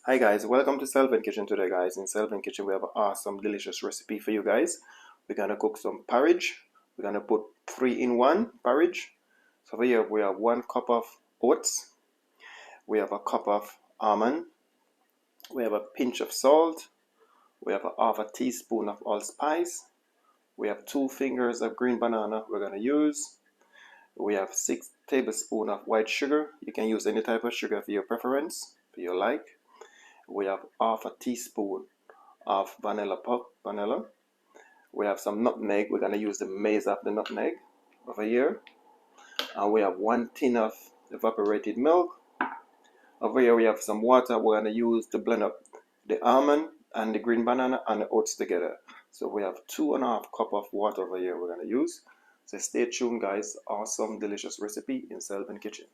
Hi guys, welcome to Selvin Kitchen today guys. In Selvin Kitchen we have an awesome delicious recipe for you guys. We're gonna cook some porridge. We're gonna put 3-in-1 porridge. So over here we have 1 cup of oats. We have a cup of almond. We have a pinch of salt. We have a half a teaspoon of allspice. We have 2 fingers of green banana we're gonna use. We have 6 tablespoons of white sugar. You can use any type of sugar for your preference, for your like. We have half a teaspoon of vanilla. We have some nutmeg. We're going to use the maize of the nutmeg over here. And we have 1 tin of evaporated milk. Over here we have some water we're going to use to blend up the almond and the green banana and the oats together. So we have 2.5 cups of water over here we're going to use. So stay tuned guys. Awesome delicious recipe in Selvin Kitchen.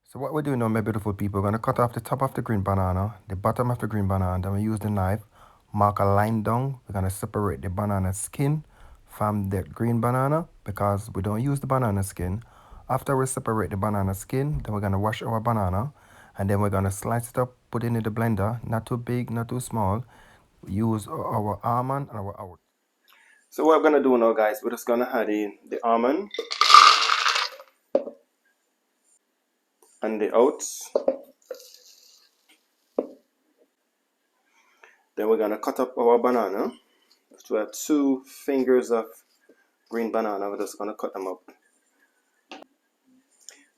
So what we're doing now, my beautiful people, we're going to cut off the top of the green banana, the bottom of the green banana, then we use the knife, mark a line down. We're going to separate the banana skin from the green banana because we don't use the banana skin. After we separate the banana skin, then we're going to wash our banana and then we're going to slice it up, put it in the blender, not too big, not too small. We use our almond and our oats. So what we're going to do now guys, we're just going to add in the almond and the oats. Then we're gonna cut up our banana. So we have 2 fingers of green banana. We're just gonna cut them up.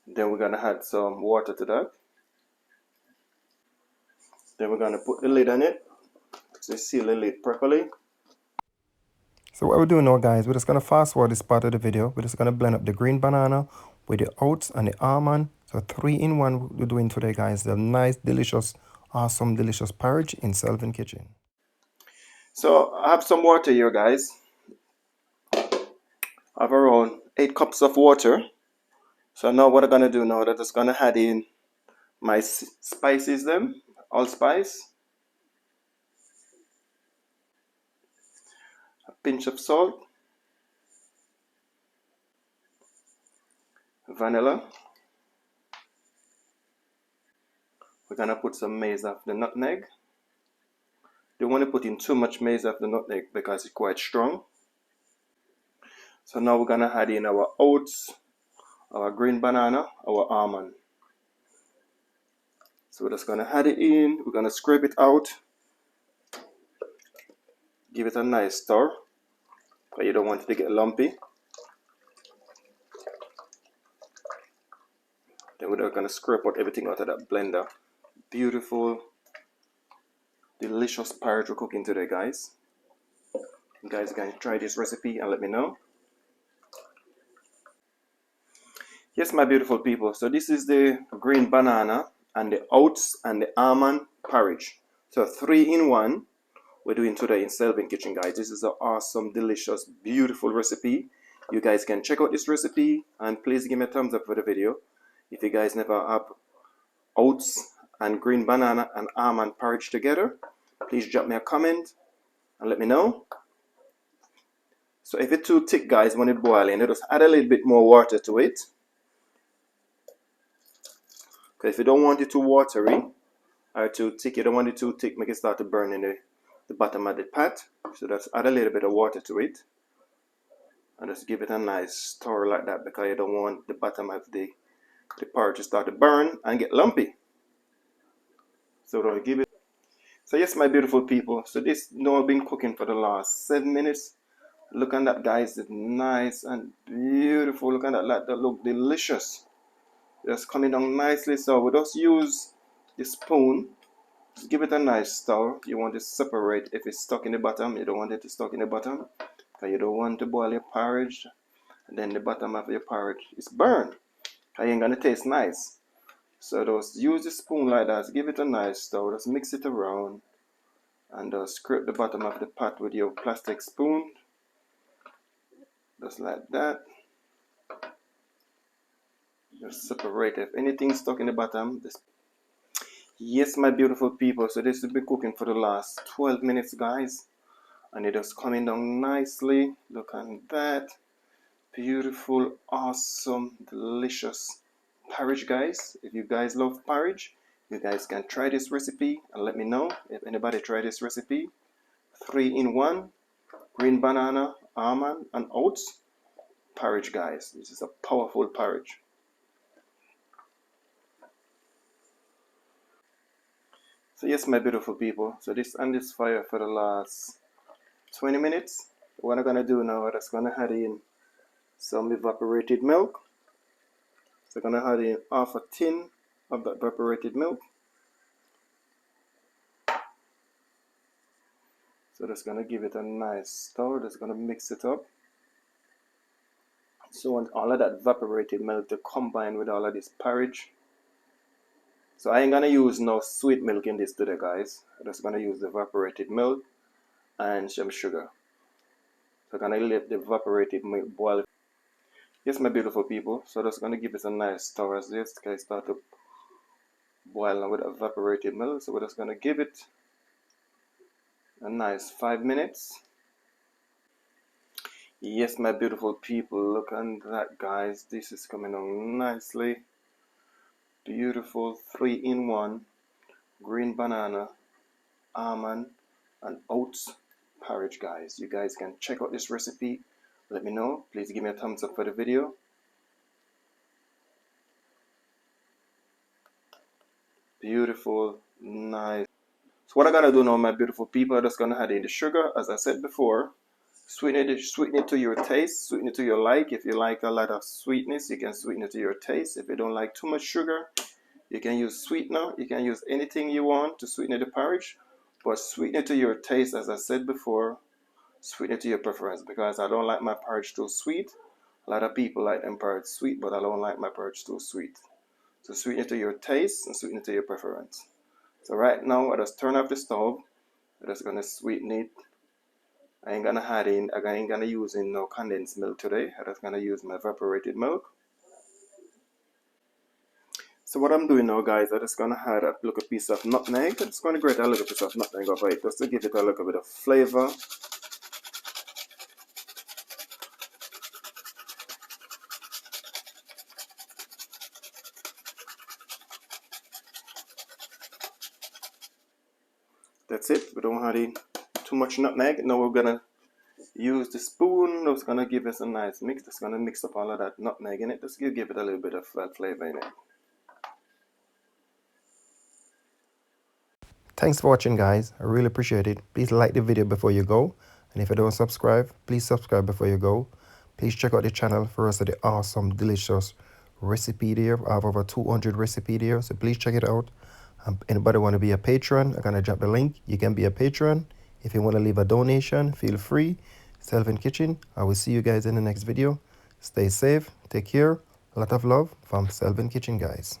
Then we're gonna add some water to that. Then we're gonna put the lid on it to seal the lid properly. So what we're doing now guys, we're just going to fast forward this part of the video. We're just going to blend up the green banana with the oats and the almond. So 3-in-1 we're doing today guys. The nice, delicious, awesome, delicious porridge in Selvin Kitchen. So I have some water here guys. I have around 8 cups of water. So now what I'm gonna do now, I'm just gonna add in my spices them, allspice, a pinch of salt, vanilla. We're gonna put some maize of the nutmeg. Don't want to put in too much maize of the nutmeg because it's quite strong. So now we're gonna add in our oats, our green banana, our almond. So we're just gonna add it in. We're gonna scrape it out. Give it a nice stir, because you don't want it to get lumpy. Then we're gonna scrape out everything out of that blender. Beautiful, delicious porridge we're cooking today, guys. You guys can try this recipe and let me know. Yes, my beautiful people. So this is the green banana and the oats and the almond porridge. So 3-in-1 we're doing today in Selvin Kitchen, guys. This is an awesome, delicious, beautiful recipe. You guys can check out this recipe and please give me a thumbs up for the video. If you guys never have oats and green banana and almond porridge together, please drop me a comment and let me know. So if it's too thick, guys, when it's boiling, just add a little bit more water to it. Because if you don't want it too watery or too thick, you don't want it too thick, make it start to burn in the bottom of the pot. So just add a little bit of water to it. And just give it a nice stir like that, because you don't want the bottom of the porridge to start to burn and get lumpy. So don't give it. So yes, my beautiful people. So this now I've been cooking for the last 7 minutes. Look at that, guys. It's nice and beautiful. Look at that. That look delicious. Just coming down nicely. So we just use the spoon. Just give it a nice stir. You want to separate if it's stuck in the bottom. You don't want it to stuck in the bottom, because you don't want to boil your porridge and then the bottom of your porridge is burned. It ain't gonna taste nice. So just use the spoon like that. Give it a nice stir. Just mix it around and just scrape the bottom of the pot with your plastic spoon. Just like that. Just separate if anything stuck in the bottom. Yes, my beautiful people. So this has been cooking for the last 12 minutes, guys. And it is coming down nicely. Look at that. Beautiful, awesome, delicious porridge, guys. If you guys love porridge, You guys can try this recipe and let me know if anybody tried this recipe. 3-in-1 green banana, almond, and oats porridge, guys. This is a powerful porridge. So yes, my beautiful people, so this on this fire for the last 20 minutes. What I'm gonna do now, I'm just gonna add in some evaporated milk. So I'm gonna add in half a tin of that evaporated milk. So that's gonna give it a nice stir. That's gonna mix it up. So I want all of that evaporated milk to combine with all of this porridge. So I ain't gonna use no sweet milk in this today, guys. I'm just gonna use the evaporated milk and some sugar. So I'm gonna let the evaporated milk boil. Yes, my beautiful people. So that's gonna give it a nice stir as this guys start to boil with evaporated milk. So we're just gonna give it a nice 5 minutes. Yes, my beautiful people, look at that, guys. This is coming on nicely. Beautiful 3-in-1 green banana, almond, and oats porridge, guys. You guys can check out this recipe. Let me know. Please give me a thumbs up for the video. Beautiful, nice. So what I'm gonna do now, my beautiful people, I'm just gonna add in the sugar, as I said before. Sweeten it to your taste, sweeten it to your like. If you like a lot of sweetness, you can sweeten it to your taste. If you don't like too much sugar, you can use sweetener. You can use anything you want to sweeten the porridge, but sweeten it to your taste, as I said before. Sweeten it to your preference, because I don't like my porridge too sweet. A lot of people like them porridge sweet, but I don't like my porridge too sweet. So sweeten it to your taste and sweeten it to your preference. So right now, I just turn off the stove. I'm just gonna sweeten it. I ain't gonna use in no condensed milk today. I'm just gonna use my evaporated milk. So what I'm doing now, guys, I'm just gonna add a little piece of nutmeg. I'm just gonna grate a little piece of nutmeg over it just to give it a little bit of flavor. That's it. We don't add in too much nutmeg. Now we're gonna use the spoon. That's gonna give us a nice mix. That's gonna mix up all of that nutmeg in it. Just give it a little bit of flavor in it. Thanks for watching, guys. I really appreciate it. Please like the video before you go. And if you don't subscribe, please subscribe before you go. Please check out the channel for us of the awesome, delicious recipe there. I have over 200 recipe there, so please check it out. Anybody want to be a patron, I'm going to drop the link. You can be a patron. If you want to leave a donation, feel free. Selvin Kitchen. I will see you guys in the next video. Stay safe. Take care. A lot of love from Selvin Kitchen, guys.